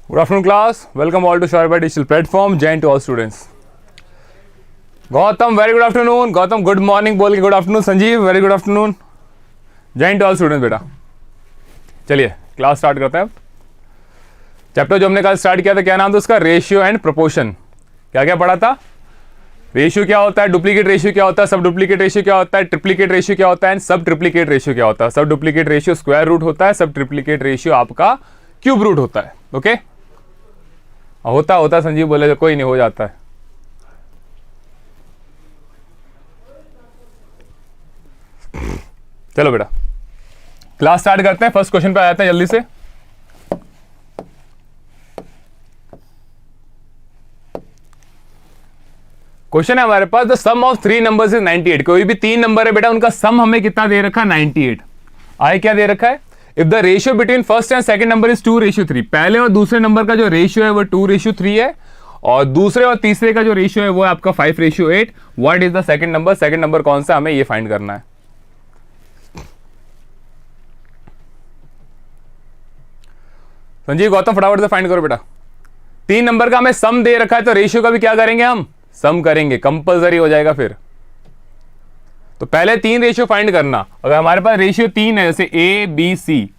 Good afternoon, class. Welcome all to Shorby Digital Platform. Jai to all students. Gautam, very good afternoon. Gautam, good morning बोल के good afternoon. Sanjeev, very good afternoon. जय to all students बेटा. चलिए class start करते हैं. Chapter जो हमने कल स्टार्ट किया था, क्या नाम था उसका? Ratio and proportion. क्या क्या पढ़ा था? रेशियो क्या होता है, डुप्लीकेट रेशियो क्या होता है, सब डुप्लीकेट रेशियो क्या होता है, ट्रिप्लीकेट रेशियो क्या होता है, सब ट्रिप्लीकेट रेशियो क्या होता है. सब डुप्लीकेट रेशियो स्क्वायर रूट होता है, सब ट्रिप्लीकेट रेशियो आपका क्यूब रूट होता है. ओके, होता संजीव बोले तो कोई नहीं, हो जाता है. चलो बेटा क्लास स्टार्ट करते हैं. फर्स्ट क्वेश्चन पे आ जाते हैं जल्दी से. क्वेश्चन है हमारे पास, the sum of three numbers is 98. कोई भी तीन नंबर है बेटा, उनका सम हमें कितना दे रखा है? 98. आए क्या दे रखा है? If the ratio between first and second number is 2:3. पहले और दूसरे नंबर का जो रेशियो है वो 2:3 है, और दूसरे और तीसरे का जो रेशियो है वो है आपका 5:8. What is the second number? Second number कौन सा, हमें ये फाइंड करना है. संजीव गौतम फटाफट से फाइंड करो बेटा. तीन नंबर का हमें सम दे रखा है, तो रेशियो का भी क्या करेंगे हम? सम करेंगे, कंपलसरी हो जाएगा फिर. तो पहले तीन रेशियो फाइंड करना. अगर हमारे पास रेशियो तीन है, जैसे ए बी सी,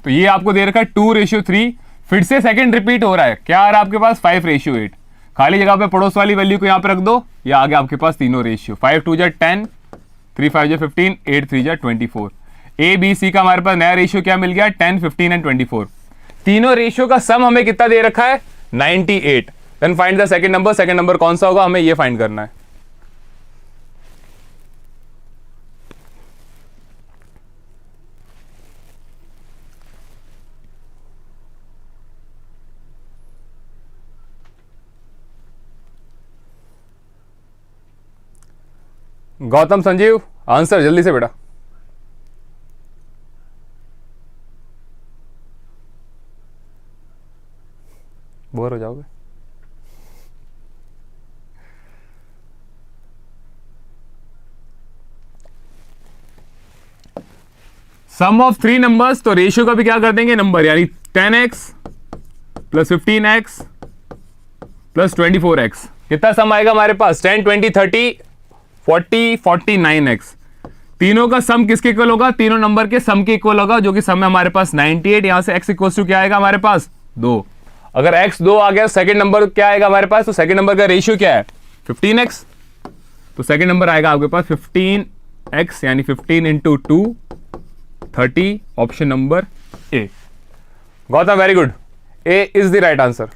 तो ये आपको दे रखा है 2:3. फिर से सेकंड रिपीट हो रहा है, क्या आ रहा है आपके पास? 5:8. खाली जगह पे पड़ोस वाली वैल्यू को यहां पे रख दो, या आगे आपके पास तीनों रेशियो. 5 2 10, 3 5 15, 8 3 24. ए बी सी का हमारे पास नया रेशियो क्या मिल गया? 10 15 एंड 24. तीनों रेशियो का सम हमें कितना दे रखा है? 98. Then find the second number. Second number कौन सा होगा, हमें ये फाइंड करना है. गौतम संजीव आंसर जल्दी से बेटा. बोर हो जाओगे. सम ऑफ थ्री नंबर्स, तो रेशियो का भी क्या कर देंगे? नंबर, यानी 10x plus 15x plus 24x. कितना सम आएगा हमारे पास? 10 20 30 40 49x. तीनों का सम किसके इक्वल होगा? तीनों नंबर के सम के इक्वल होगा, जो कि सम है हमारे पास 98. यहां से x इक्वल टू क्या आएगा हमारे पास? 2. अगर x 2 आ गया, सेकंड नंबर क्या आएगा हमारे पास? तो सेकंड नंबर का रेशियो क्या है? 15x. तो सेकंड नंबर आएगा आपके पास 15x, यानी 15 into 2 30. Option number A. Gautam very good, A is the right answer.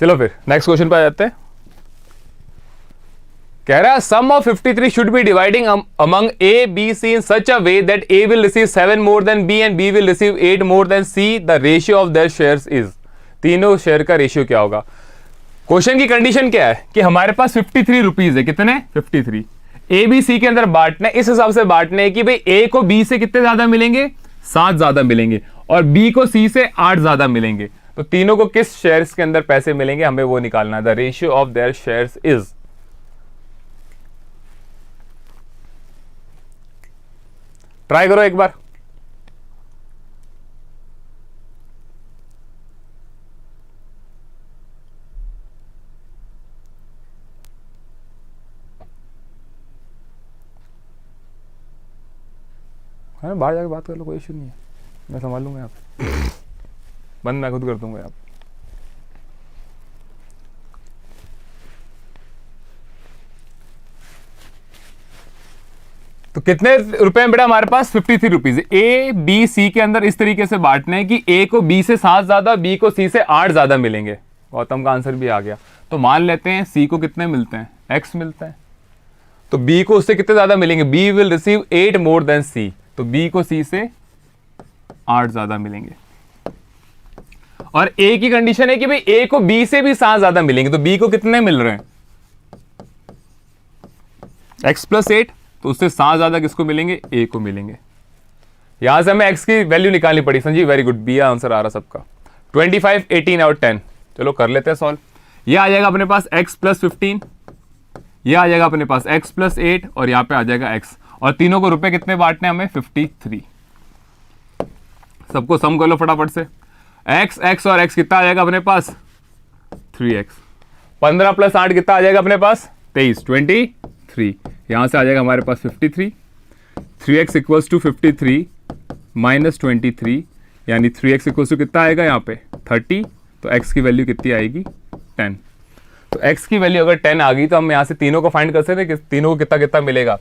चलो फिर नेक्स्ट क्वेश्चन पे आ जाते हैं. कह रहा है sum of 53 should be dividing among A B C in such a way that A will receive 7 more than B and B will receive 8 more than C. The ratio of their shares is. तीनों share का ratio क्या होगा? Question की condition क्या है कि हमारे पास 53 rupees है. कितने? 53. ए बी सी के अंदर बांटना है, इस हिसाब से बांटने है कि भाई ए को बी से कितने ज्यादा मिलेंगे? 7 ज्यादा मिलेंगे, और बी को सी से 8 ज्यादा मिलेंगे. तो तीनों को किस शेयर्स के अंदर पैसे मिलेंगे, हमें वो निकालना है. The ratio of their shares is. Try करो एक बार. है ना, बाहर जाके बात कर लो, कोई इशू नहीं है, मैं संभाल लूंगा यहाँ पे. बंद मैं खुद कर दूंगा यहाँ पे. तो कितने रुपए हैं बेटा हमारे पास? 53 रुपीज. ए बी सी के अंदर इस तरीके से बांटने हैं कि ए को बी से 7 ज्यादा, बी को सी से 8 ज्यादा मिलेंगे. गौतम का आंसर भी आ गया. तो मान लेते हैं सी को कितने मिलते हैं? x मिलता है. तो बी को उससे कितने ज्यादा मिलेंगे? B will receive 8 more than C. तो बी को सी से 8 ज्यादा मिलेंगे. और ए की कंडीशन है कि भाई ए को बी से भी 7 ज्यादा मिलेंगे. तो बी को कितने मिल रहे हैं? x + 8. तो उससे 7 ज्यादा किसको मिलेंगे? ए को मिलेंगे. यहां से हमें x की वैल्यू निकालनी पड़ी. Sanjeev very good, B answer आ रहा सबका. 25, 18 और 10। चलो कर लेते हैं सॉल्व। ये आ जाएगा अपने पास x प्लस 15, ये आ जाएगा अपने पास x प्लस 8 और यहाँ पे आ जाएगा x, और तीनों को रुपए कितने बांटने हमें 53। सबको सम कर लो फटाफट से। x और x कितना आ जाएगा अपने पास 3x। 15 प्लस 8 कितना आ जाएगा अपने पास 23, 23। यहां से आ जाएगा हमारे पास 53। 3x इक्वल्स टू 53 माइनस 23, यानी 3x इक्वल्स टू कितना आएगा यहाँ पे 30। तो x की वैल्यू कितनी आएगी 10। तो x की वैल्यू अगर 10 आ गई तो हम यहां से तीनों को फाइंड कर सकते हैं कि तीनों को कितना कितना मिलेगा।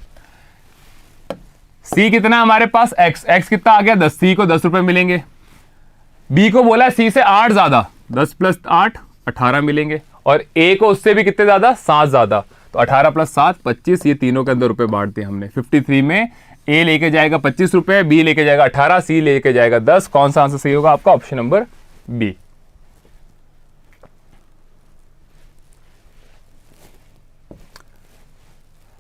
c कितना हमारे पास x कितना आ गया 10, c को 10 रुपए मिलेंगे। b को बोला c से 8 ज्यादा, 10 प्लस 8 18 मिलेंगे, और a को उससे भी कितने ज्यादा 7 ज्यादा, तो 18 प्लस 7 25। ये तीनों के अंदर रुपए बांट दिए हमने। 53 में a लेके जाएगा 25 रुपए, b लेके जाएगा 18, c लेके जाएगा 10। कौन सा आंसर सही होगा आपका? Option number B.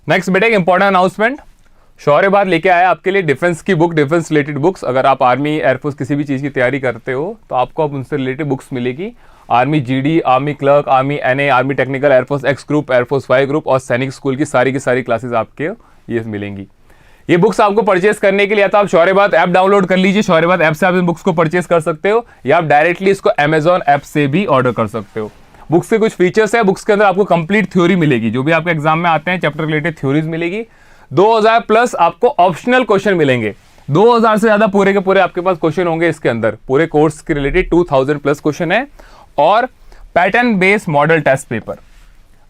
नेक्स्ट बेटे इंपॉर्टेंट अनाउंसमेंट, शौर्यबाद लेके आया आपके लिए डिफेंस की बुक, डिफेंस रिलेटेड बुक्स। अगर आप आर्मी एयरफोर्स किसी भी चीज की तैयारी करते हो तो आपको अब उनसे रिलेटेड बुक्स मिलेगी। Army GD, army clerk, army NA, army technical, air force X group, air force Y group और सैनिक स्कूल की सारी क्लासेस आपके ये मिलेंगी। ये बुक्स आपको परचेस करने के लिए तो आप शौर्यबाद ऐप डाउनलोड कर लीजिए। शौर्यबाद ऐप से आप इन बुक्स को परचेस कर सकते हो, या आप डायरेक्टली इसको अमेजॉन ऐप से भी ऑर्डर कर सकते हो। बुक्स के कुछ फीचर्स है, बुक्स के अंदर आपको कंप्लीट थ्योरी मिलेगी, जो भी आपके एग्जाम में आते हैं चैप्टर रिलेटेड थ्योरीज मिलेगी। 2000 प्लस आपको ऑप्शनल क्वेश्चन मिलेंगे। 2000 से ज्यादा पूरे के पूरे आपके पास क्वेश्चन होंगे इसके अंदर। पूरे कोर्स के रिलेटेड 2000 प्लस क्वेश्चन है, और pattern based model test paper.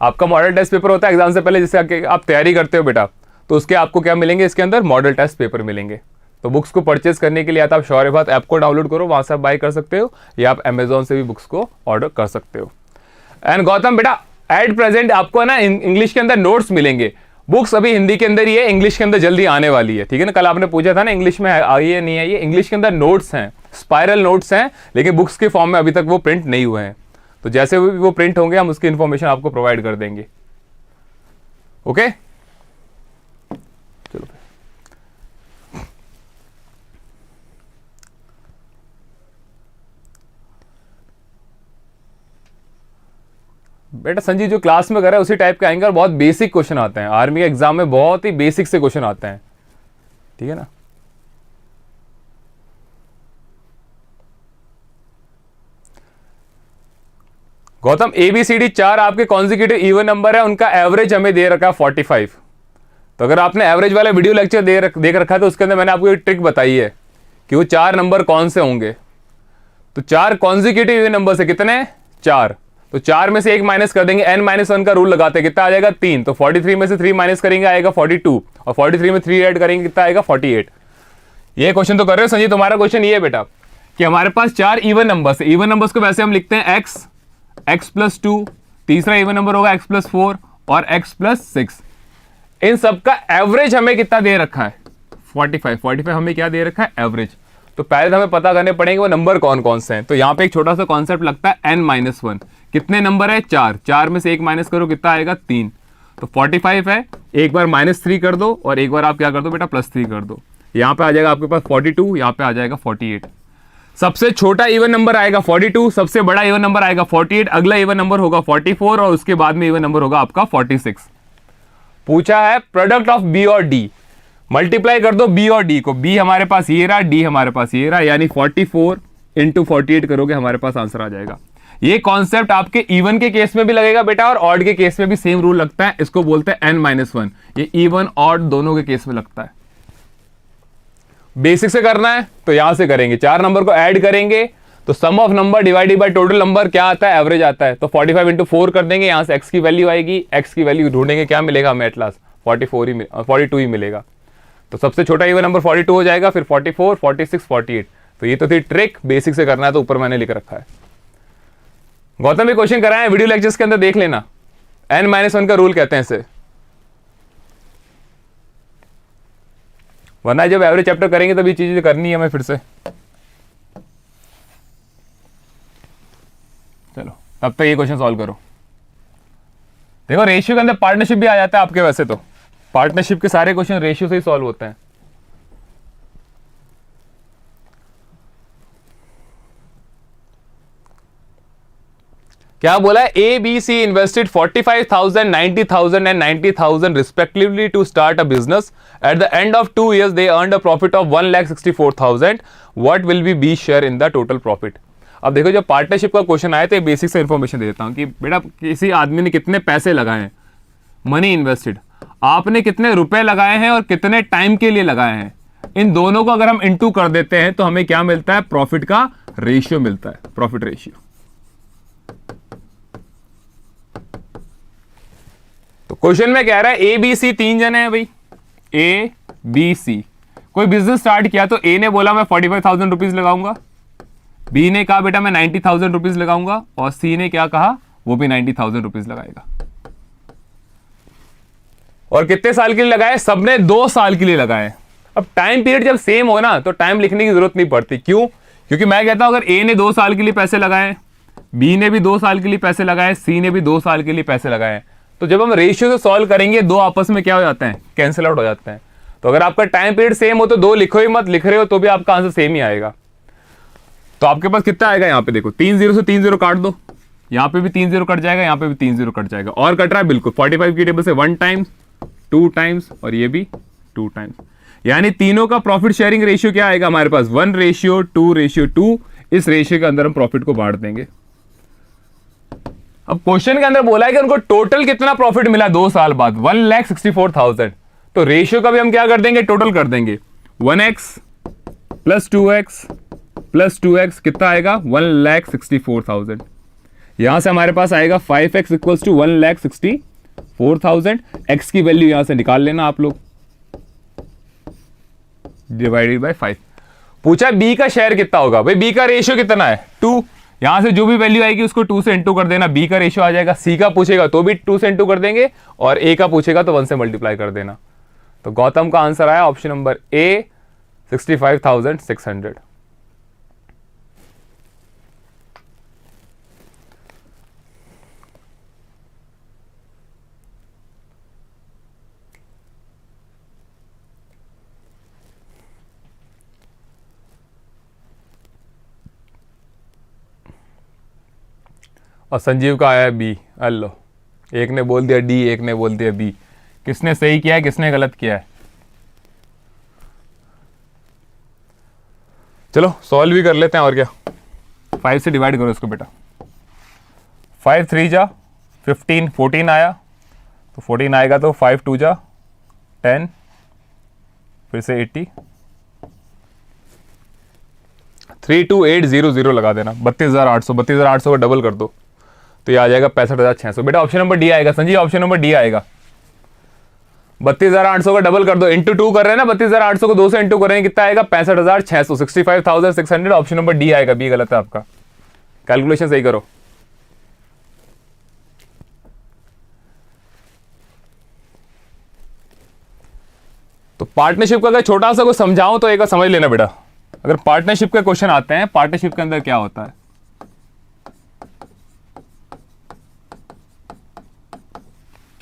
आपका मॉडल टेस्ट पेपर होता है एग्जाम से पहले, जैसे आप तैयारी करते हो बेटा, तो उसके आपको क्या मिलेंगे इसके अंदर मॉडल टेस्ट पेपर मिलेंगे। तो बुक्स को परचेस करने के लिए या तो आप शौर्यबाद ऐप को डाउनलोड करो, वहां से आप बाय कर सकते हो, या आप अमेजॉन से भी बुक्स को ऑर्डर कर सकते हो। एंड गौतम बेटा एट प्रेजेंट आपको ना इंग्लिश के अंदर नोट्स मिलेंगे। बुक्स अभी हिंदी के अंदर ही है, इंग्लिश के अंदर जल्दी आने वाली है, ठीक है ना। कल आपने पूछा था ना इंग्लिश में आई है नहीं आई है। इंग्लिश के अंदर नोट्स हैं, स्पाइरल नोट्स हैं, लेकिन बुक्स के फॉर्म में अभी तक वो प्रिंट नहीं हुए हैं। तो जैसे भी वो प्रिंट होंगे हम उसकी इंफॉर्मेशन आपको प्रोवाइड कर देंगे। ओके चलो बेटा संजीव जो क्लास में कर रहा है उसी टाइप के आएंगे, और बहुत बेसिक क्वेश्चन आते हैं आर्मी के एग्जाम में, बहुत ही बेसिक से क्वेश्चन आते हैं, ठीक है ना। गौतम ABCD 4 आपके कॉन्जिक्यूटिव इवन नंबर है, उनका एवरेज हमें दे रखा है 45। तो अगर आपने एवरेज वाला वीडियो लेक्चर देख रखा है तो उसके अंदर मैंने आपको एक ट्रिक बताई है कि वो 4 नंबर कौन से होंगे। तो 4 कॉन्जिक्यूटिव इवन नंबर से कितने 4, तो 4 में से 1 माइनस कर देंगे, n-1 का रूल लगाते हैं, कितना आ जाएगा 3। तो 43 में से 3 माइनस करेंगे आएगा 42, और 43 में 3 ऐड करेंगे कितना आएगा 48। ये क्वेश्चन तो कर रहे हो संजीव। तुम्हारा क्वेश्चन ये है बेटा कि हमारे पास 4 इवन नंबर्स है। इवन नंबर्स को वैसे हम लिखते हैं x प्लस 2, तीसरा इवन नंबर होगा x प्लस 4 और x प्लस 6। इन सबका एवरेज हमें कितना दे रखा है 45 हमें क्या दे रखा है एवरेज। तो पहले हमें पता करने पड़ेंगे वो नंबर कौन कौन से हैं। तो यहां पे एक छोटा सा कॉन्सेप्ट लगता है n-1। कितने नंबर है 4 में से 1 माइनस करो कितना आएगा 3। तो 45 है, एक बार -3 कर दो और एक बार आप क्या कर दो बेटा +3 कर दो। यहां पे आ जाएगा आपके पास 42, यहां पे आ जाएगा 48। सबसे छोटा इवन नंबर आएगा 42, सबसे बड़ा इवन नंबर आएगा 48, अगला इवन नंबर होगा 44 और उसके बाद में इवन नंबर होगा आपका 46। पूछा है प्रोडक्ट ऑफ बी और डी, मल्टीप्लाई कर दो बी और डी को। बी हमारे पास ये रहा, डी हमारे पास ये रहा, यानी 44 इंटू 48 करोगे हमारे पास आंसर आ जाएगा। ये कॉन्सेप्ट आपके इवन के केस में भी लगेगा बेटा, और ऑड के केस में भी सेम रूल लगता है। इसको बोलते हैं n-1। ये इवन ऑड दोनों के केस में लगता है। बेसिक से करना है तो यहां से करेंगे, 4 नंबर को ऐड करेंगे तो sum of number divided by total number क्या आता है एवरेज आता है। तो 45 इंटू 4 कर देंगे, यहां से x की वैल्यू आएगी, x की वैल्यू ढूंढेंगे क्या मिलेगा हमें एट लास्ट 42 ही मिलेगा। तो सबसे छोटा इवन नंबर 42 हो जाएगा, फिर 44, 46, 48। तो ये तो थी ट्रिक, बेसिक से करना है तो ऊपर मैंने लिख रखा है। गौतम भी क्वेश्चन कराए वीडियो लेक्चर्स के अंदर देख लेना, n-1 का रूल कहते हैं इसे, वरना जब एवरेज चैप्टर करेंगे तब ये चीजें करनी है हमें फिर से। चलो तब तक ये क्वेश्चन सॉल्व करो। देखो रेशियो के अंदर पार्टनरशिप भी आ जाता है आपके, वैसे तो पार्टनरशिप के सारे क्वेश्चन रेशियो से ही सॉल्व होते हैं। क्या बोला है, A B C invested 45,000, 90,000 and 90,000 respectively to start a business. At the end of 2 years they earned a profit of 1,64,000. What will be B share in the total profit? अब देखो जब partnership का question आया तो basic से information दे देता हूं कि बेटा किसी आदमी ने कितने पैसे लगाए हैं, मनी इन्वेस्टेड, आपने कितने रुपए लगाए हैं और कितने टाइम के लिए लगाए हैं, इन दोनों को अगर हम इनटू कर देते हैं तो हमें क्या मिलता है, प्रॉफिट का रेशियो मिलता है, प्रॉफिट रेशियो. तो क्वेश्चन में कह रहा है ए बी सी 3 जने हैं भाई, ए बी सी. कोई बिजनेस स्टार्ट किया तो ए ने बोला मैं 45,000 रुपीज लगाऊंगा, बी ने कहा बेटा मैं 90,000 रुपीज लगाऊंगा, और सी ने क्या कहा, वो भी 90,000 रुपीज लगाएगा. और कितने साल के लिए लगाए, सबने 2 साल के लिए लगाए. अब टाइम पीरियड जब सेम हो ना तो टाइम लिखने की जरूरत नहीं पड़ती. क्यों? क्योंकि मैं कहता हूं अगर ए ने 2 साल के लिए पैसे लगाए, बी ने भी 2 साल के लिए पैसे लगाए, सी ने भी 2 साल के लिए पैसे लगाए, तो जब हम रेशियो से सॉल्व करेंगे दो आपस में क्या हो जाते हैं, कैंसिल आउट हो जाते हैं. तो अगर आपका टाइम पीरियड सेम हो तो 2 लिखो ही मत, लिख रहे हो तो भी आपका आंसर सेम ही आएगा. तो आपके पास कितना आएगा, यहां पे देखो 3 0 से 3 0 काट दो, यहां पे भी 3 0 कट जाएगा, यहां पे भी 3 0 कट जाएगा, और कट रहा है बिल्कुल 45 की टेबल से 1 टाइम्स, 2 टाइम्स और ये भी 2 टाइम्स. यानी तीनों का प्रॉफिट शेयरिंग रेशियो क्या आएगा हमारे पास, 1:2:2. इस रेशियो के अंदर हम प्रॉफिट को बांट देंगे. अब क्वेश्चन के अंदर बोला है कि उनको टोटल कितना प्रॉफिट मिला 2 साल बाद, 1,64,000. तो रेशियो का भी हम क्या कर देंगे, टोटल कर देंगे. 1x plus 2x plus 2x कितना आएगा, 1,64,000. यहां से हमारे पास आएगा 5x इक्वल्स टू 1,64,000. x की वैल्यू यहां से निकाल लेना आप लोग, डिवाइडेड बाय 5. पूछा b का शेयर कितना होगा, भाई b का रेशियो कितना है, 2. यहां से जो भी वैल्यू आएगी उसको 2 से इंटू कर देना, b का रेशियो आ जाएगा. c का पूछेगा तो भी 2 से इंटू कर देंगे, और a का पूछेगा तो 1 से मल्टीप्लाई कर देना. तो गौतम का आंसर आया ऑप्शन नंबर ए, 65,600. और संजीव का आया बी. अल्लो, एक ने बोल दिया डी, एक ने बोल दिया बी. किसने सही किया है, किसने गलत किया है? चलो सॉल्व भी कर लेते हैं और क्या. 5 से डिवाइड करो इसको बेटा. 5 3 जा 15, 14 आया तो 14 आएगा तो 5 2 जा 10, फिर से 80, 32800 लगा देना. 32,800 को डबल कर दो तो ये आ जाएगा 65,600. बेटा ऑप्शन नंबर डी आएगा. संजीव ऑप्शन नंबर डी आएगा. 32,800 का डबल कर दो, इंटू 2 कर रहे हैं ना, 32,800 को 2 से इंटू करेंगे कितना आएगा, 65,600, 65,600. ऑप्शन नंबर डी आएगा, बी गलत है आपका. कैलकुलेशन सही करो. तो पार्टनरशिप का अगर छोटा सा कुछ समझाऊं तो एक बार समझ लेना बेटा. अगर पार्टनरशिप के क्वेश्चन आते हैं, पार्टनरशिप के अंदर क्या होता है,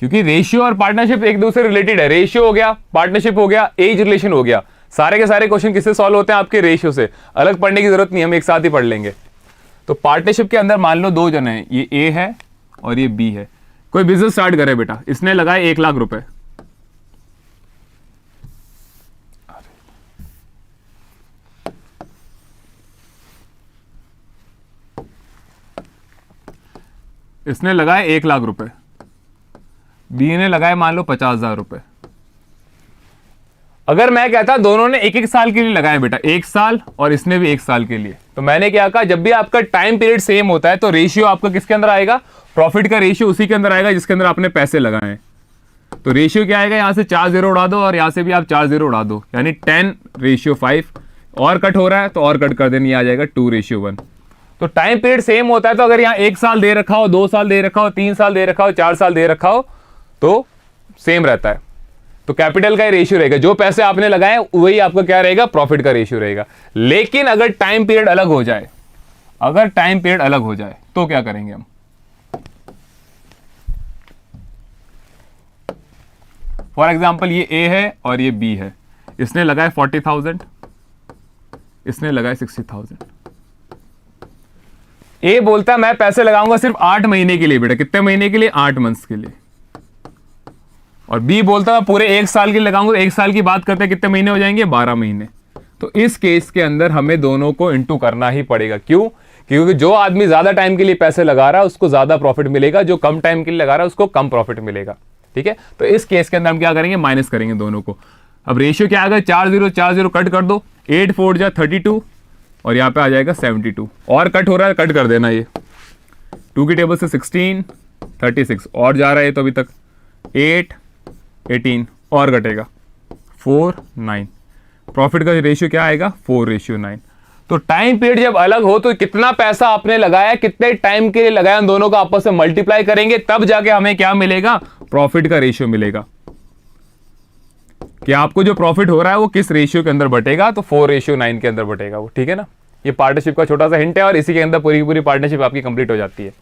क्योंकि रेशियो और पार्टनरशिप एक दूसरे रिलेटेड है. रेशियो हो गया, पार्टनरशिप हो गया, एज रिलेशन हो गया. सारे के सारे क्वेश्चन किससे सॉल्व होते हैं, आपके रेशियो से. अलग पढ़ने की जरूरत नहीं, हम एक साथ ही पढ़ लेंगे. तो पार्टनरशिप के अंदर मान लो 2 जन हैं, ये ए है और ये बी है. कोई बिजनेस स्टार्ट करे बेटा, इसने लगाए 1 लाख रुपए, इसने लगाए 1 लाख रुपए, बी ने लगाए मान लो 50,000 रुपए. अगर मैं कहता दोनों ने 1-1 साल के लिए लगाए बेटा, 1 साल और इसने भी 1 साल के लिए, तो मैंने क्या कहा, जब भी आपका टाइम पीरियड सेम होता है तो रेशियो आपका किसके अंदर आएगा, प्रॉफिट का रेशियो उसी के अंदर आएगा जिसके अंदर आपने पैसे लगाए हैं. तो रेशियो क्या आएगा, यहां से 4 0 उड़ा दो और यहां से भी आप 4 0 उड़ा दो, यानी 10:5. और कट हो रहा है तो और कट कर देना, ये आ जाएगा 2:1. तो टाइम पीरियड सेम होता है, तो अगर यहाँ 1 साल दे रखा हो, 2 साल दे रखा हो, 3 साल दे रखा हो, 4 साल दे रखा हो, तो सेम रहता है. तो कैपिटल का ही रेशियो रहेगा, जो पैसे आपने लगाए वही आपका क्या रहेगा, प्रॉफिट का रेशियो रहेगा. लेकिन अगर टाइम पीरियड अलग हो जाए, अगर टाइम पीरियड अलग हो जाए तो क्या करेंगे हम. फॉर एग्जाम्पल ये ए है और ये बी है, इसने लगाए 40,000, इसने लगाए 60,000. ए बोलता है मैं पैसे लगाऊंगा सिर्फ 8 महीने के लिए बेटा, कितने महीने के लिए, 8 मंथ्स के लिए। और बी बोलता है पूरे 1 साल के लिए लगाऊंगा, 1 साल की बात करते हैं कितने महीने हो जाएंगे, 12 महीने। तो इस केस के अंदर हमें दोनों को इंटू करना ही पड़ेगा। क्यों? क्योंकि जो आदमी ज्यादा टाइम के लिए पैसे लगा रहा है उसको ज्यादा प्रॉफिट मिलेगा, जो कम टाइम के लिए लगा रहा है उसको कम प्रॉफिट मिलेगा। ठीक है, तो इस केस के अंदर हम क्या करेंगे, माइनस करेंगे दोनों को। अब रेशियो क्या आ गया, 4 0 4 0 कट कर दो, 8 4 जा 32 और यहाँ पे आ जाएगा 72। और कट हो रहा है, कट कर देना, ये 2 की टेबल से 16 36 और जा रहा है तो अभी तक 8 18 और घटेगा 4 9। प्रॉफिट का रेशियो क्या आएगा, 4:9। तो टाइम पीरियड जब अलग हो तो कितना पैसा आपने लगाया, कितने टाइम के लिए लगाया, उन दोनों को आपस में मल्टीप्लाई करेंगे, तब जाके हमें क्या मिलेगा, प्रॉफिट का रेशियो मिलेगा। कि आपको जो प्रॉफिट हो रहा है वो किस रेशियो के अंदर बटेगा, तो 4:9 के अंदर बटेगा वो। ठीक है ना, ये पार्टनरशिप का छोटा सा हिंट है और इसी के अंदर पूरी की पूरी पार्टनरशिप आपकी कंप्लीट हो जाती है।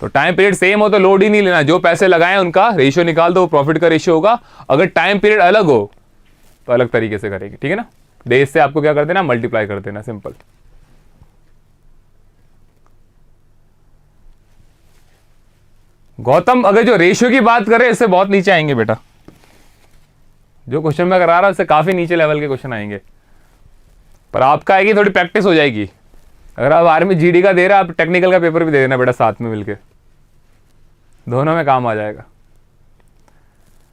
तो टाइम पीरियड सेम हो तो लोड ही नहीं लेना, जो पैसे लगाए उनका रेशियो निकाल दो, प्रॉफिट का रेशियो होगा। अगर टाइम पीरियड अलग हो तो अलग तरीके से करेंगे। ठीक है ना, डेज से आपको क्या कर देना, मल्टीप्लाई कर देना, सिंपल। गौतम अगर जो रेशियो की बात करें इससे बहुत नीचे आएंगे बेटा, जो क्वेश्चन मैं करा रहा हूं उससे काफी नीचे लेवल के क्वेश्चन आएंगे, पर आपका आएगी थोड़ी प्रैक्टिस हो जाएगी। अगर आप आर्मी जीडी का दे रहे हैं, आप टेक्निकल का पेपर भी दे देना बेटा साथ में मिलके, दोनों में काम आ जाएगा।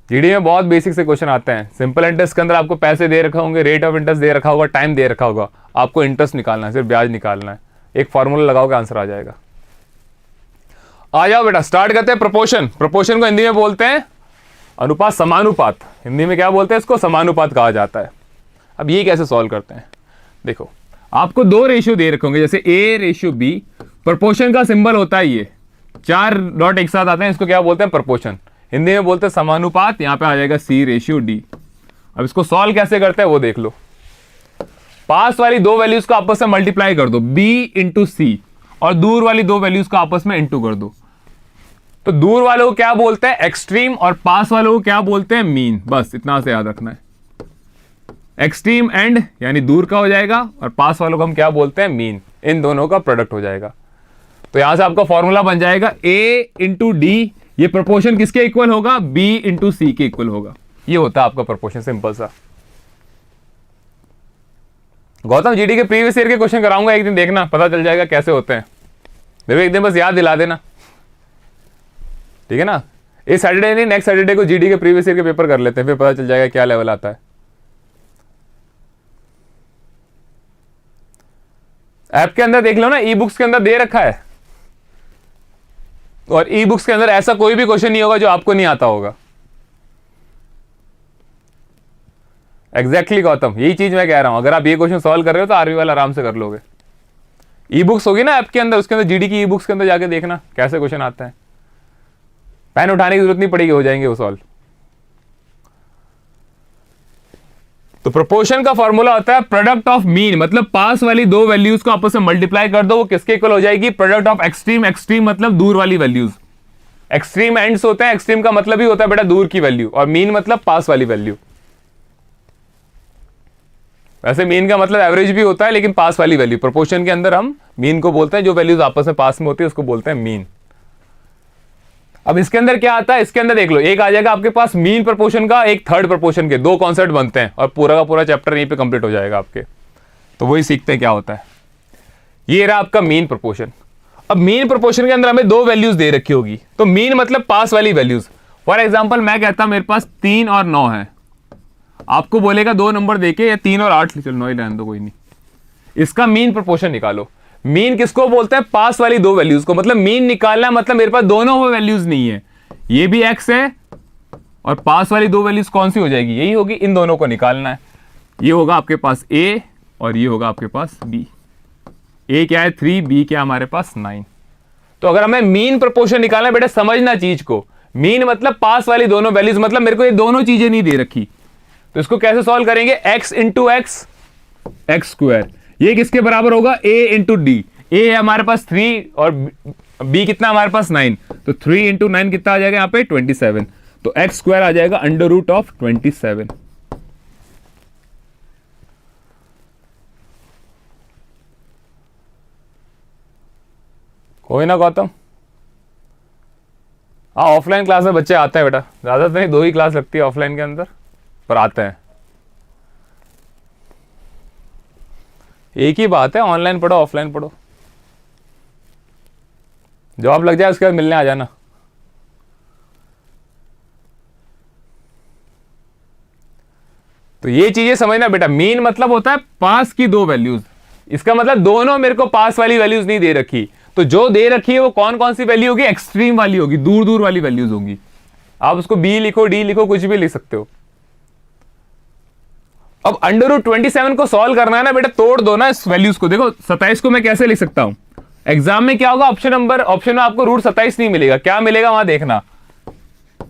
जीडी में बहुत बेसिक से क्वेश्चन आते हैं। सिंपल इंटरेस्ट के अंदर आपको पैसे दे रखा होंगे, रेट ऑफ इंटरेस्ट दे रखा होगा, टाइम दे रखा होगा, आपको इंटरेस्ट निकालना है, सिर्फ ब्याज निकालना है, एक फॉर्मूला लगाओगे आंसर आ जाएगा। आ जाओ बेटा, स्टार्ट करते हैं प्रोपोर्शन। प्रोपोर्शन को हिंदी में बोलते हैं अनुपात, समानुपात। हिंदी में क्या बोलते हैं इसको, समानुपात कहा जाता है। अब ये कैसे सॉल्व करते हैं, देखो आपको 2 रेशियो दे रखे होंगे, जैसे ए रेशियो बी। प्रोपोर्शन का सिंबल होता है ये, 4 डॉट एक साथ आते हैं, इसको क्या बोलते हैं, प्रोपोर्शन। हिंदी में बोलते हैं समानुपात। यहां पे आ जाएगा C/D। अब इसको सॉल्व कैसे करते हैं वो देख लो। पास वाली 2 वैल्यूज को आपस में मल्टीप्लाई कर दो, B इंटू सी, और दूर वाली 2 वैल्यूज को आपस में इंटू कर दो। तो दूर वालों को क्या बोलते हैं, एक्सट्रीम, और पास वालों को क्या बोलते हैं, मीन। बस इतना से याद रखना है। एक्सट्रीम एंड यानी दूर का हो जाएगा, और पास वालों को हम क्या बोलते हैं, मीन। इन दोनों का प्रोडक्ट हो जाएगा। तो यहां से आपका फॉर्मूला बन जाएगा A इंटू डी। ये प्रोपोर्शन किसके इक्वल होगा, B इंटू सी के इक्वल होगा। ये होता है आपका प्रोपोर्शन, सिंपल सा। गौतम जीडी के प्रीवियस ईयर के क्वेश्चन कराऊंगा एक दिन, देखना पता चल जाएगा कैसे होते हैं। मेरे एक दिन बस याद दिला देना, ठीक है ना। इस सैटरडे नहीं, नेक्स्ट सैटरडे को जीडी के प्रीवियस ईयर के पेपर कर लेते हैं, फिर पता चल जाएगा क्या लेवल आता है। ऐप के अंदर देख लो ना, ई बुक्स के अंदर दे रखा है, और ई बुक्स के अंदर ऐसा कोई भी क्वेश्चन नहीं होगा जो आपको नहीं आता होगा। एग्जैक्टली गौतम, यही चीज मैं कह रहा हूं। अगर आप ये क्वेश्चन सॉल्व कर रहे हो तो आर्मी वाला आराम से कर लोगे। ई बुक्स होगी ना ऐप के अंदर, उसके अंदर जीडी की ई बुक्स के अंदर जाके देखना कैसे क्वेश्चन आते हैं। पेन उठाने की जरूरत नहीं पड़ेगी, हो जाएंगे वो सॉल्व। तो प्रोपोर्शन का फॉर्मूला होता है प्रोडक्ट ऑफ मीन, मतलब पास वाली 2 वैल्यूज को आपस में मल्टीप्लाई कर दो, वो किसके इक्वल हो जाएगी, प्रोडक्ट ऑफ एक्सट्रीम। एक्सट्रीम मतलब दूर वाली वैल्यूज। एक्सट्रीम एंड्स होते हैं, एक्सट्रीम का मतलब ही होता है बेटा दूर की वैल्यू, और मीन मतलब पास वाली वैल्यू। वैसे मीन का मतलब एवरेज भी होता है, लेकिन पास वाली वैल्यू। प्रोपोर्शन के अंदर हम मीन को बोलते हैं, जो वैल्यूज आपस में पास में होती है उसको बोलते हैं मीन। अब इसके अंदर क्या आता है, इसके अंदर देख लो, एक आ जाएगा आपके पास मीन प्रोपोर्शन का, एक थर्ड प्रोपोर्शन के। 2 कॉन्सेप्ट बनते हैं और पूरा का पूरा चैप्टर यहीं पे कंप्लीट हो जाएगा आपके। तो वही सीखते हैं क्या होता है। ये रहा आपका मीन प्रोपोर्शन। अब मीन प्रोपोर्शन के अंदर हमें 2 वैल्यूज दे रखी होगी, तो मीन मतलब पास वाली वैल्यूज। फॉर एग्जाम्पल मैं कहता मेरे पास 3 और 9 है, आपको बोलेगा 2 नंबर देके या 3 और 8, चलो 9 ही रहने दो, कोई नहीं। इसका मीन प्रोपोर्शन निकालो। मीन किसको बोलते हैं, पास वाली 2 वैल्यूज को। मतलब मीन निकालना मतलब मेरे पास दोनों वैल्यूज नहीं है, ये भी x है और पास वाली 2 वैल्यूज कौन सी हो जाएगी, यही होगी। इन दोनों को निकालना है। ये होगा आपके पास a और ये होगा आपके पास b। a क्या है 3, b क्या हमारे पास 9। तो अगर हमें मीन प्रोपोर्शन निकालना है बेटा, समझना चीज को। मीन मतलब पास वाली दोनों वैल्यूज, मतलब मेरे को ये दोनों चीजें नहीं दे रखी, तो इसको कैसे सॉल्व करेंगे, x into x, x square. ये किसके बराबर होगा, a इंटू डी। a है हमारे पास 3 और b कितना हमारे पास 9, तो 3 इंटू 9 कितना आ जाएगा यहाँ पे 27। तो एक्स स्क्वायर आ जाएगा √27। हो ना गौतम? हाँ, ऑफलाइन क्लास में बच्चे आते हैं बेटा, ज़्यादा तो नहीं, 2 ही क्लास लगती है ऑफलाइन के अंदर, पर आते हैं। एक ही बात है, ऑनलाइन पढ़ो ऑफलाइन पढ़ो, जॉब लग जाए उसके बाद मिलने आ जाना। तो ये चीजें समझना बेटा, मीन मतलब होता है पास की 2 वैल्यूज। इसका मतलब दोनों मेरे को पास वाली वैल्यूज नहीं दे रखी, तो जो दे रखी है वो कौन कौन सी वैल्यू होगी? एक्सट्रीम वाली होगी, दूर दूर वाली वैल्यूज होंगी। आप उसको बी लिखो, डी लिखो, कुछ भी लिख सकते हो। अब √27 को सॉल्व करना है ना बेटा, तोड़ दो ना इस वैल्यूज को। देखो 27 को मैं कैसे लिख सकता हूं? एग्जाम में क्या होगा, ऑप्शन में आपको √27 नहीं मिलेगा, क्या मिलेगा वहां देखना।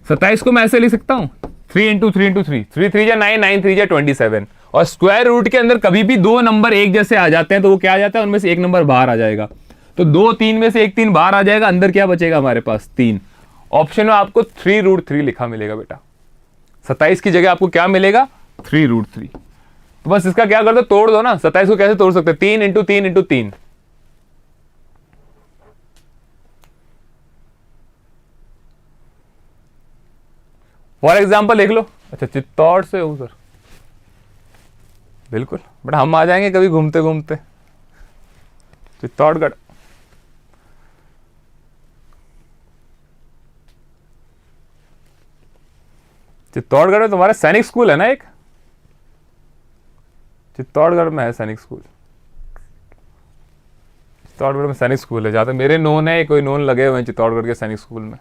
27 को मैं ऐसे लिख सकता हूं, 3 × 3 × 3, 3 3 जा 9, 9 3 जा 27। और स्क्वायर रूट के अंदर कभी भी 2 नंबर एक जैसे आ जाते हैं तो वो क्या आ जाता है, उनमें से एक नंबर बाहर आ जाएगा। तो 2 3 में से एक 3 बाहर आ जाएगा, अंदर क्या बचेगा हमारे पास? 3। ऑप्शन में आपको 3√3 लिखा मिलेगा बेटा। 27 की जगह आपको क्या मिलेगा? 3√3। तो बस इसका क्या कर दो, तोड़ दो ना। 27 को कैसे तोड़ सकते हैं? 3 × 3 × 3। फॉर एग्जाम्पल देख लो। अच्छा, चित्तौड़ से हो सर? बिल्कुल बेटा, हम आ जाएंगे कभी घूमते घूमते चित्तौड़गढ़। चित्तौड़गढ़ में तुम्हारा सैनिक स्कूल है ना एक? चित्तौड़गढ़ में है सैनिक स्कूल। चित्तौड़गढ़ में सैनिक स्कूल है, जहां तक मेरे नोन है, कोई नोन लगे हुए हैं चित्तौड़गढ़ के सैनिक स्कूल में।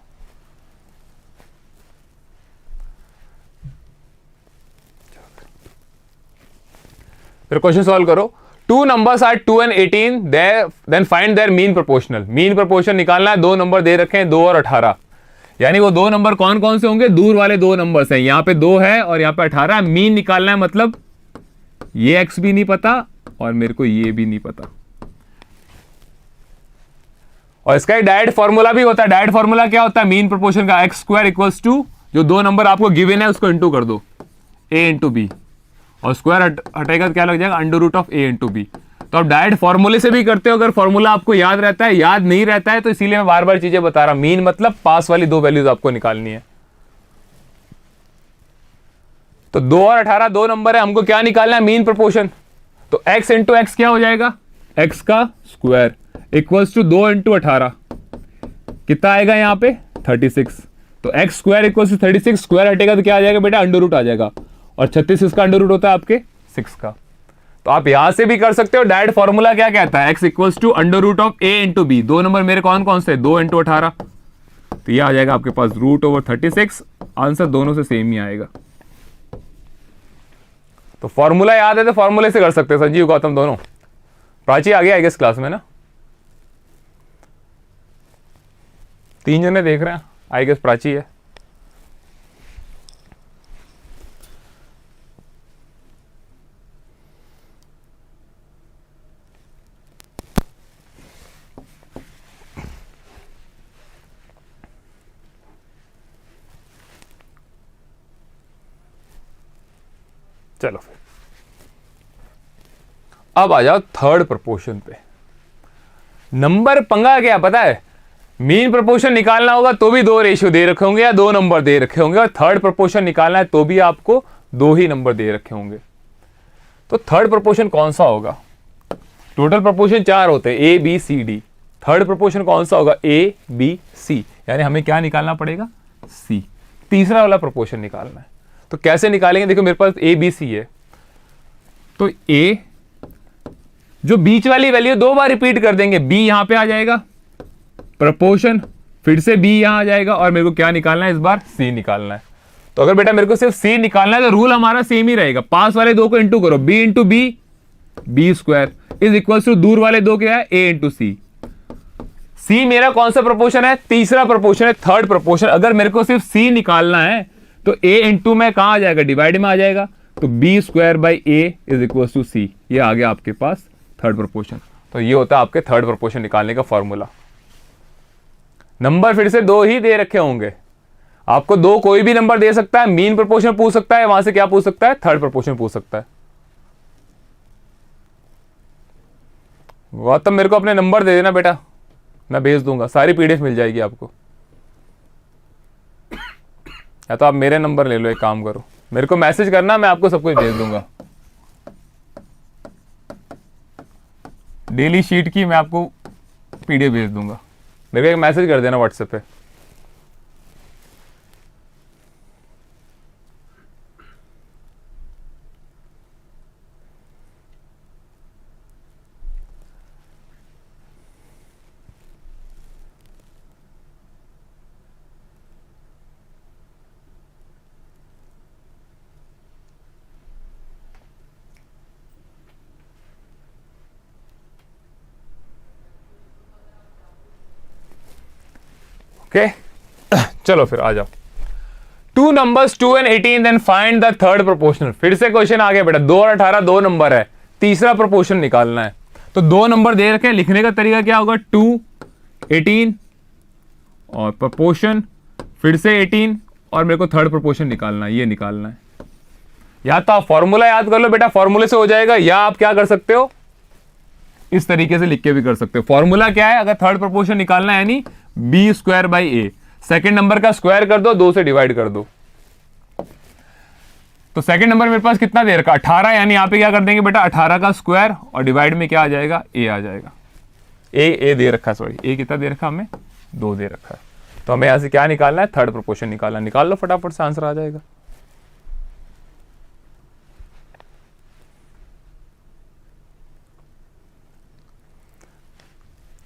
फिर क्वेश्चन सॉल्व करो। 2 numbers are 2 and 18, then find their mean proportional। Mean proportion निकालना है। 2 नंबर दे रखे हैं, 2 और 18। यानी वो 2 नंबर कौन कौन से होंगे? दूर वाले 2 नंबर्स हैं। यहाँ पे 2 है और यहाँ पे 18 है। मीन निकालना है, मतलब ये x भी नहीं पता और मेरे को ये भी नहीं पता। और इसका डायरेक्ट फॉर्मूला भी होता है। डायरेक्ट फॉर्मूला क्या होता है मीन प्रोपोर्शन का? x² इक्वल्स टू जो 2 नंबर आपको गिवन है उसको इंटू कर दो, a इंटू बी, और स्क्वायर हटेगा तो क्या लग जाएगा? √a into b. तो आप डायरेक्ट फॉर्मूले से भी करते हो, अगर फॉर्मूला आपको याद रहता है। याद नहीं रहता है तो इसीलिए मैं बार बार चीजें बता रहा हूं। मीन मतलब पास वाली 2 वैल्यूज आपको निकालनी है। तो 2 और 18 2 नंबर है, हमको क्या निकालना है? Mean proportion. तो x इंटू एक्स क्या हो जाएगा? x का स्क्वायर इक्वल्स टू 2 × 18 कितना आएगा यहाँ पे? 36। तो x² इक्वल्स टू 36, स्क्वायर हटेगा तो क्या आ जाएगा बेटा? अंडर आ जाएगा। और 36 इसका अंडर होता है आपके 6 का। तो आप यहां से भी कर सकते हो। डायरेक्ट फॉर्मूला क्या कहता है? x equals to √a into b. 2 नंबर मेरे कौन कौन से? 2 × 18। तो ये आ जाएगा आपके पास √36। आंसर दोनों से सेम ही आएगा। तो फॉर्मूला याद है तो फॉर्मूले से कर सकते हैं। संजीव गौतम दोनों। प्राची आ गया आई गेस क्लास में ना? 3 जने देख रहे हैं, आई गेस प्राची है। चलो फिर अब आ जाओ थर्ड प्रोपोर्शन पे। नंबर पंगा क्या पता है? मीन प्रोपोर्शन निकालना होगा तो भी 2 रेशियो दे रखे होंगे या 2 नंबर दे रखे होंगे, और थर्ड प्रोपोर्शन निकालना है तो भी आपको 2 ही नंबर दे रखे होंगे। तो थर्ड प्रोपोर्शन कौन सा होगा? टोटल प्रोपोर्शन 4 होते हैं, a B c d. Third proportion कौन सा होगा? A B c. यानी हमें क्या निकालना पड़ेगा? सी। तीसरा वाला प्रोपोर्शन निकालना है। तो कैसे निकालेंगे? देखो मेरे पास ए बी सी है, तो ए जो बीच वाली वैल्यू 2 बार रिपीट कर देंगे, बी यहां पे आ जाएगा प्रोपोर्शन, फिर से बी यहां आ जाएगा, और मेरे को क्या निकालना है इस बार? सी निकालना है। तो अगर बेटा मेरे को सिर्फ सी निकालना है तो रूल हमारा सेम ही रहेगा। पास वाले 2 को इंटू करो, b into b, b square is equal to दूर वाले 2 क्या है? ए इंटू सी। सी मेरा कौन सा प्रोपोर्शन है? तीसरा प्रोपोर्शन है, थर्ड प्रोपोर्शन। अगर मेरे को सिर्फ सी निकालना है तो ए इंटू में कहां आ जाएगा? डिवाइड में आ जाएगा। तो b² by A is equal to C. ये आ गया आपके पास थर्ड प्रोपोर्शन। तो ये होता है आपके थर्ड प्रोपोर्शन निकालने का फॉर्मूला। नंबर फिर से 2 ही दे रखे होंगे, आपको 2 कोई भी नंबर दे सकता है। मीन प्रोपोर्शन पूछ सकता है, वहां से क्या पूछ सकता है? थर्ड प्रोपोर्शन पूछ सकता है। गौतम मेरे को अपने नंबर दे देना बेटा, मैं भेज दूंगा, सारी पीडीएफ मिल जाएगी आपको। या तो आप मेरे नंबर ले लो, एक काम करो, मेरे को मैसेज करना, मैं आपको सब कुछ भेज दूंगा। डेली शीट की मैं आपको पीडीएफ भेज दूंगा, मेरे को एक मैसेज कर देना व्हाट्सएप पे। ओके चलो फिर आ जाओ। 2 numbers 2 and 18 then find the third proportional। फिर से क्वेश्चन आ गया बेटा, 2 और 18 दो नंबर है, तीसरा प्रोपोर्शन निकालना है। तो दो नंबर दे रखे हैं, लिखने का तरीका क्या होगा, 2 18 और प्रोपोर्शन फिर से 18 और मेरे को थर्ड प्रोपोर्शन निकालना है, ये निकालना है। या तो आप फॉर्मूला याद कर लो बेटा, फॉर्मूले से हो जाएगा, या आप क्या कर सकते हो, इस तरीके से लिख के भी कर सकते हो। फॉर्मूला क्या है, अगर थर्ड प्रोपोर्शन निकालना है यानी b square by a, second number का स्क्वायर कर दो, 2 से डिवाइड कर दो। तो सेकेंड नंबर मेरे पास कितना दे रखा, 18, यानी यहां पे क्या कर देंगे बेटा, 18 का स्क्वायर और डिवाइड में क्या आ जाएगा, ए आ जाएगा। ए दे रखा है, सॉरी ए कितना दे रखा हमें, 2 दे रखा है। तो हमें यहां से क्या निकालना है, थर्ड प्रोपोर्शन निकालना, निकाल लो फटाफट से, आंसर आ जाएगा।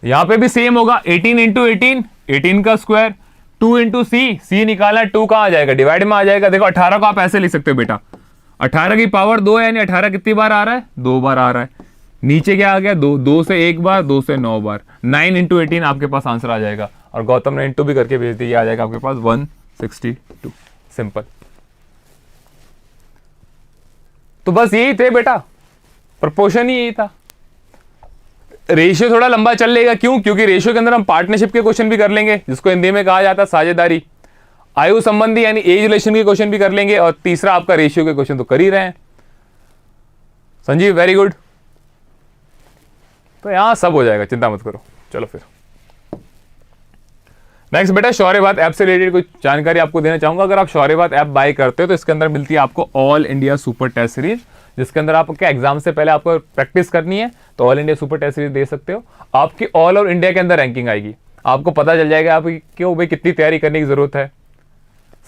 यहां पे भी सेम होगा, 18 इंटू 18, 18 का स्क्वायर, 2 इंटू सी निकाला, 2 कहां आ जाएगा, डिवाइड में आ जाएगा। देखो 18 को आप ऐसे लिख सकते हो बेटा, 18 की पावर 2 है, यानी 18 कितनी बार आ रहा है, 2 बार आ रहा है। नीचे क्या आ गया, 2 से 1 बार, 2 से 9 बार, 9 इंटू 18 आपके पास आंसर आ जाएगा। और गौतम ने इंटू भी करके भेज दिया, आ जाएगा आपके पास 162। सिंपल। तो बस यही थे बेटा, प्रोपोर्शन ही यही था। रेशियो थोड़ा लंबा चल लेगा, क्यों, क्योंकि रेशियो के अंदर हम पार्टनरशिप के क्वेश्चन भी कर लेंगे, जिसको हिंदी में कहा जाता है साझेदारी, आयु संबंधी यानी एज रिलेशन के क्वेश्चन भी कर लेंगे, और तीसरा आपका रेशियो के क्वेश्चन तो कर ही रहे हैं। Sanjeev very good. तो यहां सब हो जाएगा, चिंता मत करो। चलो फिर नेक्स्ट बेटा, शौर्यवाद ऐप से रिलेटेड कुछ जानकारी आपको देना चाहूंगा। अगर आप शौर्यवाद ऐप बाय करते हो तो इसके अंदर मिलती है आपको all India super test series, जिसके अंदर आपको क्या एग्जाम से पहले आपको प्रैक्टिस करनी है, तो all India super test series दे सकते हो। आपकी ऑल ओवर इंडिया के अंदर रैंकिंग आएगी, आपको पता चल जाएगा आप क्यों भाई कितनी तैयारी करने की जरूरत है,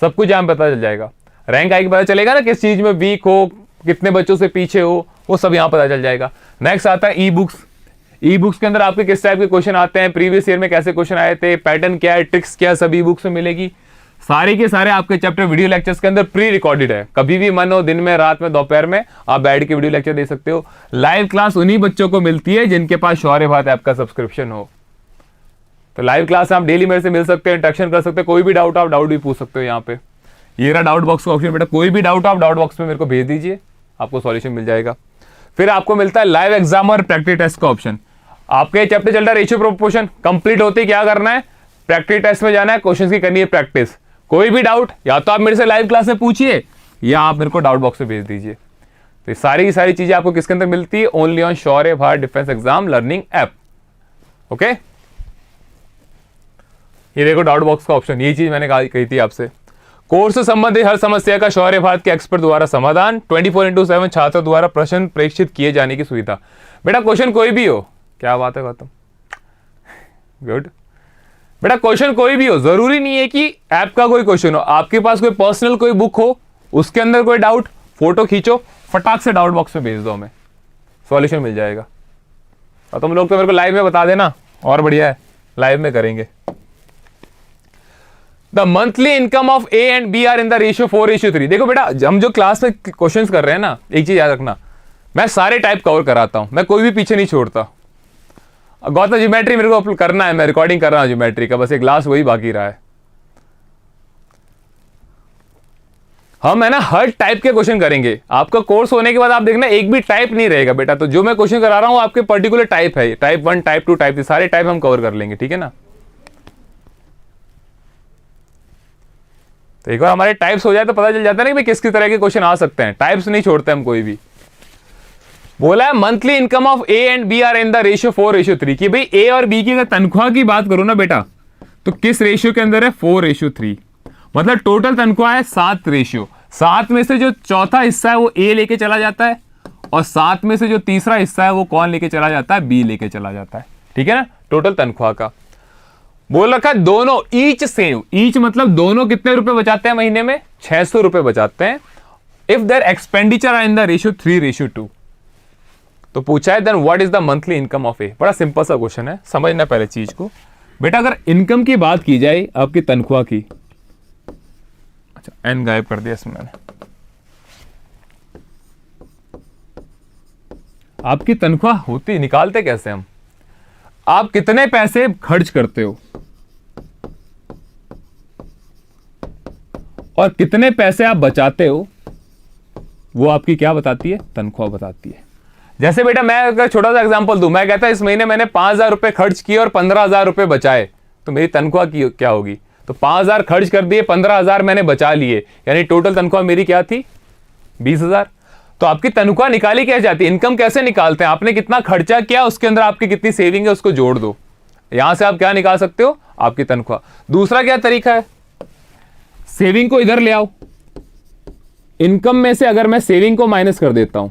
सब कुछ यहाँ पता चल जाएगा। रैंक आएगी, पता चलेगा ना किस चीज में वीक हो, कितने बच्चों से पीछे हो, वो सब यहाँ पता चल जाएगा। नेक्स्ट आता है ई बुक्स के अंदर आपके किस टाइप के क्वेश्चन आते हैं, प्रीवियस ईयर में कैसे क्वेश्चन आए थे, पैटर्न क्या है, ट्रिक्स क्या, सब ई बुक्स में मिलेगी। सारे के सारे आपके चैप्टर वीडियो लेक्चर्स के अंदर प्री रिकॉर्डेड है, कभी भी मन हो, दिन में, रात में, दोपहर में आप बैठ के वीडियो लेक्चर दे सकते हो। लाइव क्लास उन्हीं बच्चों को मिलती है जिनके पास शौर्यवाद ऐप का सब्सक्रिप्शन हो। तो लाइव क्लास आप डेली मेरे से मिल सकते हैं, इंटरेक्शन कर सकते हैं, कोई भी डाउट आप डाउट भी पूछ सकते हो। यहाँ पे ये रहा डाउट बॉक्स का ऑप्शन बेटा, कोई भी डाउट आप डाउट बॉक्स में मेरे को भेज दीजिए, आपको सॉल्यूशन मिल जाएगा। फिर आपको मिलता है लाइव एग्जाम और प्रैक्टिस टेस्ट का ऑप्शन। आपके चैप्टर चल रहा है रेशियो प्रोपोर्शन, कंप्लीट होते ही क्या करना है, प्रैक्टिस टेस्ट में जाना है, क्वेश्चन की करनी है प्रैक्टिस। कोई भी डाउट या तो आप मेरे से लाइव क्लास में पूछिए, या आप मेरे को डाउट बॉक्स में भेज दीजिए। तो सारी की सारी चीजें आपको किसके अंदर मिलती है, only on Shauryavad defence exam learning app. Okay, ये देखो डाउट बॉक्स का ऑप्शन, ये चीज मैंने कही थी आपसे। कोर्स से संबंधित हर समस्या का शौर्यवाद के एक्सपर्ट द्वारा समाधान, 24/7 छात्रों द्वारा प्रश्न प्रेषित किए जाने की सुविधा। बेटा क्वेश्चन कोई भी हो, क्या बात है गौतम, गुड बेटा, क्वेश्चन कोई भी हो, जरूरी नहीं है कि ऐप का कोई क्वेश्चन हो, आपके पास कोई पर्सनल कोई बुक हो, उसके अंदर कोई डाउट, फोटो खींचो, फटाक से डाउट बॉक्स में भेज दो, हमें सॉल्यूशन मिल जाएगा। और तुम लोग तो मेरे को लाइव में बता देना, और बढ़िया है, लाइव में करेंगे। The monthly income of A and B are in the ratio 4:3। देखो बेटा, हम जो क्लास में क्वेश्चंस कर रहे हैं ना, एक चीज याद रखना, मैं सारे टाइप कवर कराता हूं, मैं कोई भी पीछे नहीं छोड़ता। गौतम ज्योमेट्री मेरे को करना है, मैं रिकॉर्डिंग कर रहा हूं ज्योमेट्री का, बस एक क्लास वही बाकी रहा है। हम है ना हर टाइप के क्वेश्चन करेंगे। आपका कोर्स होने के बाद आप देखना एक भी टाइप नहीं रहेगा बेटा, तो जो मैं क्वेश्चन करा रहा हूं आपके पर्टिकुलर टाइप है, टाइप 1, टाइप 2, टाइप 3, सारे टाइप हम कवर कर लेंगे, ठीक है ना। तो एक बार हमारे टाइप्स हो जाए तो पता चल जाता है ना कि किस किस तरह के क्वेश्चन आ सकते हैं, टाइप्स नहीं छोड़ते हम कोई भी। बोला है monthly income of A and B are in the ratio 4:3 कि भाई ए और बी की अगर तनख्वाह की बात करो ना बेटा, तो किस रेशियो के अंदर है? 4:3। मतलब टोटल तनख्वाह है 7 रेशियो। 7 में से जो चौथा हिस्सा है वो ए लेके चला जाता है, और 7 में से जो तीसरा हिस्सा है वो कौन लेके चला जाता है? बी लेके चला जाता है। ठीक है ना, टोटल तनख्वाह का बोल रखा है। दोनों ईच सेव, ईच मतलब दोनों कितने रुपए बचाते हैं महीने में? 600 रुपए बचाते हैं। If their expenditure are in the ratio 3:2। तो पूछा है then what is the monthly income of A. बड़ा सिंपल सा क्वेश्चन है, समझना पहले चीज को बेटा। अगर इनकम की बात की जाए आपकी तनख्वाह की, अच्छा एन गायब कर दिया इसमें मैंने। आपकी तनख्वाह होती, निकालते कैसे हम? आप कितने पैसे खर्च करते हो और कितने पैसे आप बचाते हो, वो आपकी क्या बताती है? तनख्वाह बताती है। जैसे बेटा मैं अगर छोटा सा एग्जांपल दूं, मैं कहता इस महीने मैंने 5,000 रुपए खर्च किए और 15,000 रुपए बचाए, तो मेरी तनख्वाह की क्या होगी? तो 5,000 खर्च कर दिए, 15,000 मैंने बचा लिए, यानी टोटल तनख्वाह मेरी क्या थी? 20,000। तो आपकी तनख्वाह निकाली कैसे जाती है? इनकम कैसे निकालते हैं? आपने कितना खर्चा किया, उसके अंदर आपकी कितनी सेविंग है उसको जोड़ दो, यहां से आप क्या निकाल सकते हो? आपकी तनख्वाह। दूसरा क्या तरीका है? सेविंग को इधर ले आओ। इनकम में से अगर मैं सेविंग को माइनस कर देता हूं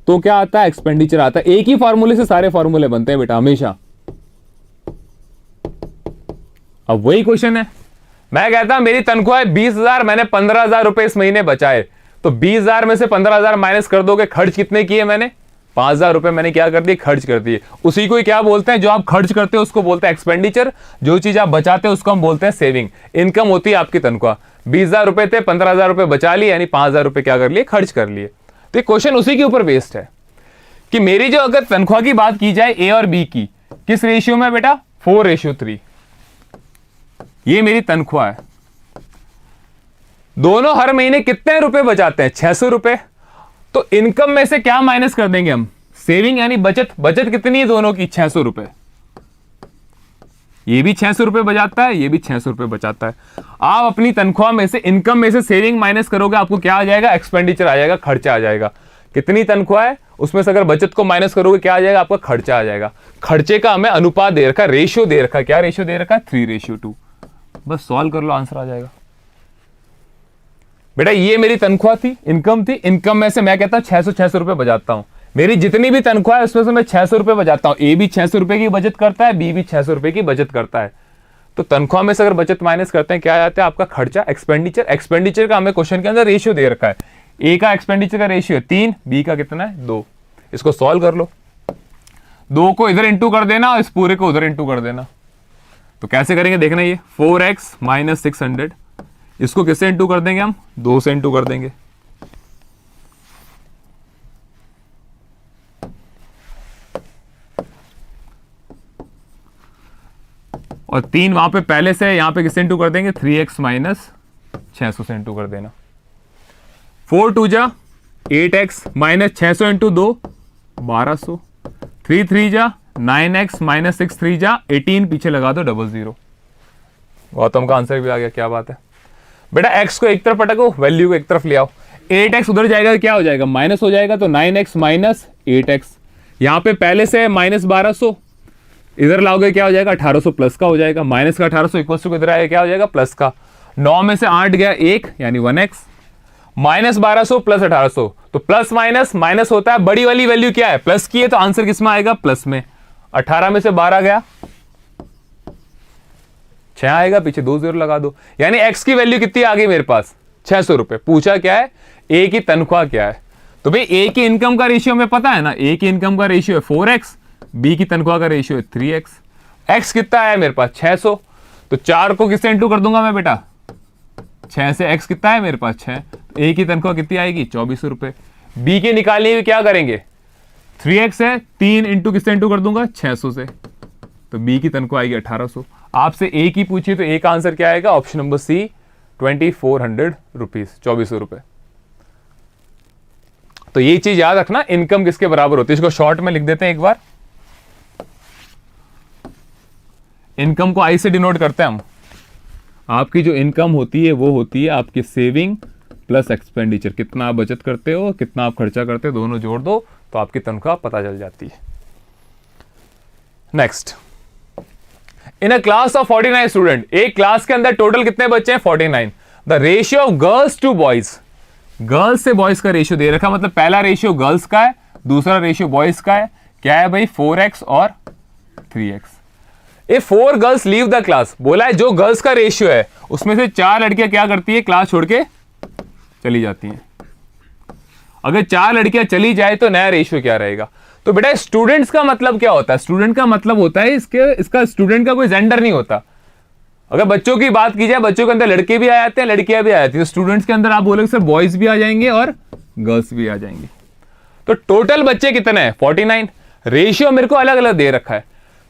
तो क्या आता है? एक्सपेंडिचर आता है। एक ही फॉर्मूले से सारे फॉर्मूले बनते हैं बेटा हमेशा। अब वही क्वेश्चन है, मैं कहता मेरी तनख्वाह है 20,000, मैंने 15,000 रुपए इस महीने बचाए, तो 20,000 में से 15,000 माइनस कर दोगे, खर्च कितने किए मैंने? 5,000 रुपए मैंने क्या कर दिए? खर्च कर दिए। उसी को ही क्या बोलते हैं? जो आप खर्च करते हो उसको बोलते हैं एक्सपेंडिचर, जो चीज आप बचाते हो उसको हम बोलते हैं सेविंग। इनकम होती है आपकी तनख्वाह। 20,000 रुपए थे, 15,000 रुपए बचा लिए, यानी 5,000 रुपए क्या कर लिए? खर्च कर लिए। तो क्वेश्चन उसी के ऊपर बेस्ड है कि मेरी जो अगर तनख्वाह की बात की जाए ए और बी की, किस रेशियो में बेटा? 4:3। ये मेरी तनख्वाह है। दोनों हर महीने कितने रुपए बचाते हैं? 600 रुपए। तो इनकम में से क्या माइनस कर देंगे हम? सेविंग यानी बचत। बचत कितनी है दोनों की? 600 रुपए। ये भी 600 रुपए बचाता है, ये भी 600 रुपए बचाता है। आप अपनी तनख्वाह में से, इनकम में से सेविंग माइनस करोगे, आपको क्या आ जाएगा? एक्सपेंडिचर आ जाएगा, खर्चा आ जाएगा। कितनी तनख्वाह है उसमें से अगर बचत को माइनस करोगे क्या आ जाएगा? आपका खर्चा आ जाएगा। खर्चे का हमें अनुपात दे रखा है, रेशियो दे रखा है। क्या रेशियो दे रखा है? 3:2। बस सॉल्व कर लो, आंसर आ जाएगा बेटा। ये मेरी तनख्वाह थी, इनकम थी। इनकम में से मैं कहता हूं 600 रुपए बचाता हूं। मेरी जितनी भी तनख्वाह है उसमें से मैं 600 रुपए बचाता हूं। ए भी 600 रुपए की बचत करता है, बी भी 600 रुपए की बचत करता है। तो तनख्वाह में से अगर बचत माइनस करते हैं क्या आ जाता है? आपका खर्चा, एक्सपेंडिचर। एक्सपेंडिचर का हमें क्वेश्चन के अंदर रेशियो दे रखा है। ए का एक्सपेंडिचर का रेशियो है 3, बी का कितना है? 2। इसको सॉल्व कर लो। 2 को इधर इंटू कर देना और इस पूरे को उधर इंटू कर देना। तो कैसे करेंगे देखना, ये 4x - 600, इसको किससे इंटू कर देंगे हम? 2 से इंटू कर देंगे। और 3 वहां पे पहले से, यहां पे किससे इंटू कर देंगे? 3x - 600 से इंटू कर देना। 4 2 जा 8x - 600 इंटू 2 1200। 3 3 जा 9x - 6 3 जा 18, पीछे लगा दो 00। गौतम का आंसर भी आ गया, क्या बात है बेटा। x को एक तरफ पटको, वैल्यू को एक तरफ ले आओ। 8x उधर जाएगा तो क्या हो जाएगा? माइनस हो जाएगा, तो 9x - 8x। यहां पे पहले से -1200, इधर लाओगे क्या हो जाएगा? 1800 प्लस का हो जाएगा। माइनस का 1800 इक्वल टू इधर आएगा क्या हो जाएगा? प्लस का। 9 में से 8 गया 1, यानी 1x। -1200 प्लस 1800, तो प्लस माइनस माइनस होता है। बड़ी वाली वैल्यू क्या है? प्लस की है, तो आंसर किस में आएगा? प्लस में। 18 में से 12 गया 6 आएगा, पीछे 2 0 लगा दो। यानी x की वैल्यू कितनी आ गई मेरे पास? 600 रुपए। पूछा क्या है? a की तनख्वाह क्या है? तो भाई a की इनकम का रेशियो हमें पता है ना, a की इनकम का रेशियो है 4x, b की तनख्वाह का रेशियो है 3x। x कितना है मेरे पास? 600। तो 4 को किससे इंटू कर दूंगा मैं बेटा? 6 से। x कितना है मेरे पास? 6। a की तनख्वाह कितनी आएगी? 2400 रुपए। b की निकालनी है, क्या करेंगे? 3x है, 3 इंटू किससे इंटू कर दूंगा? 600 से। तो b की तनख्वाह आएगी 1800। आपसे a की पूछिए तो a का आंसर क्या आएगा? ऑप्शन नंबर सी, 2400 रुपीज, 2400 रुपए। तो ये चीज याद रखना, इनकम किसके बराबर होती है। इसको शॉर्ट में लिख देते हैं एक बार। इनकम को आई से डिनोट करते हैं हम। आपकी जो इनकम होती है वो होती है आपकी सेविंग प्लस एक्सपेंडिचर, कितना आप बचत करते हो, कितना आप खर्चा करते हो, दोनों जोड़ दो तो आपकी तनख्वाह पता चल जाती है। Next, in a class of 49 student, एक क्लास के अंदर टोटल कितने बच्चे हैं 49, the ratio of girls to boys, girls से बॉयज का रेशियो दे रखा, मतलब पहला रेशियो गर्ल्स का है, दूसरा रेशियो बॉयज का है, क्या है भाई 4x और 3x। If 4 girls leave the class, बोला है जो गर्ल्स का रेशियो है उसमें से 4 लड़कियां क्या करती है, क्लास छोड़ के चली जाती हैं। अगर 4 लड़कियां चली जाए तो नया रेशियो क्या रहेगा। तो बेटा स्टूडेंट्स का मतलब क्या होता है, स्टूडेंट का मतलब होता है इसका स्टूडेंट का कोई जेंडर नहीं होता। अगर बच्चों की बात की जाए, बच्चों के अंदर लड़के भी आ जाते हैं, लड़कियां भी आ जाती है, तो स्टूडेंट्स के अंदर आप बोलोगे सर बॉयज भी आ जाएंगे और गर्ल्स भी आ जाएंगे। तो टोटल बच्चे कितने हैं 49, रेशियो मेरे को अलग अलग दे रखा है,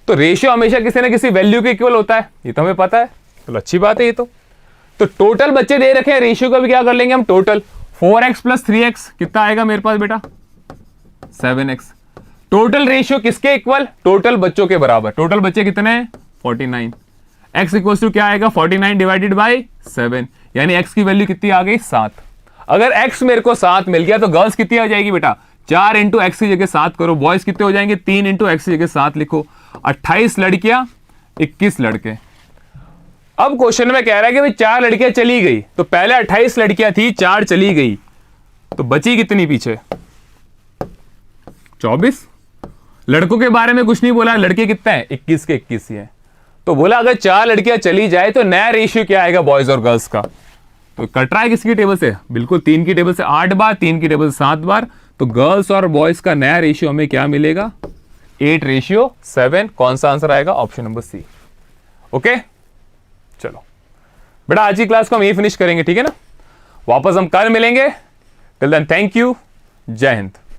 तो रेशियो हमेशा किसी ना किसी वैल्यू के इक्वल होता है, ये तो हमें पता है, चलो अच्छी बात है ये तो टोटल बच्चे दे रखे हैं, रेशियो का भी क्या कर लेंगे हम, टोटल 4x प्लस 3x कितना आएगा मेरे पास बेटा 7x। टोटल रेशियो किसके इक्वल, टोटल बच्चों के बराबर, टोटल बच्चे कितने हैं 49, x इक्वल टू क्या आएगा 49 डिवाइडेड बाई 7, यानी x की वैल्यू कितनी आ गई 7। अगर x मेरे को 7 मिल गया तो गर्ल्स कितनी आ जाएगी बेटा, 4 इंटू एक्स की जगह 7 करो, बॉयज कितने हो जाएंगे 3 इंटू एक्स की जगह 7 लिखो, 28 लड़कियां 21 लड़के। अब क्वेश्चन में कह रहा है कि भाई 4 लड़कियां चली गई, तो पहले 28 लड़कियां थी, 4 चली गई, तो बची कितनी पीछे 24। लड़कों के बारे में कुछ नहीं बोला, लड़के कितने हैं 21 के 21 ही हैं। तो बोला अगर 4 लड़कियां चली जाए तो नया रेशियो क्या आएगा बॉयज और गर्ल्स का, तो कट रहा है किसकी टेबल से, बिल्कुल 3 की टेबल से 8 बार, 3 की टेबल से 7 बार, तो गर्ल्स और बॉयज का नया रेशियो हमें क्या मिलेगा 8:7। कौन सा आंसर आएगा, ऑप्शन नंबर सी। ओके चलो बेटा आज की क्लास को हम यही फिनिश करेंगे, ठीक है ना, वापस हम कल मिलेंगे, टिल देन थैंक यू, जय हिंद।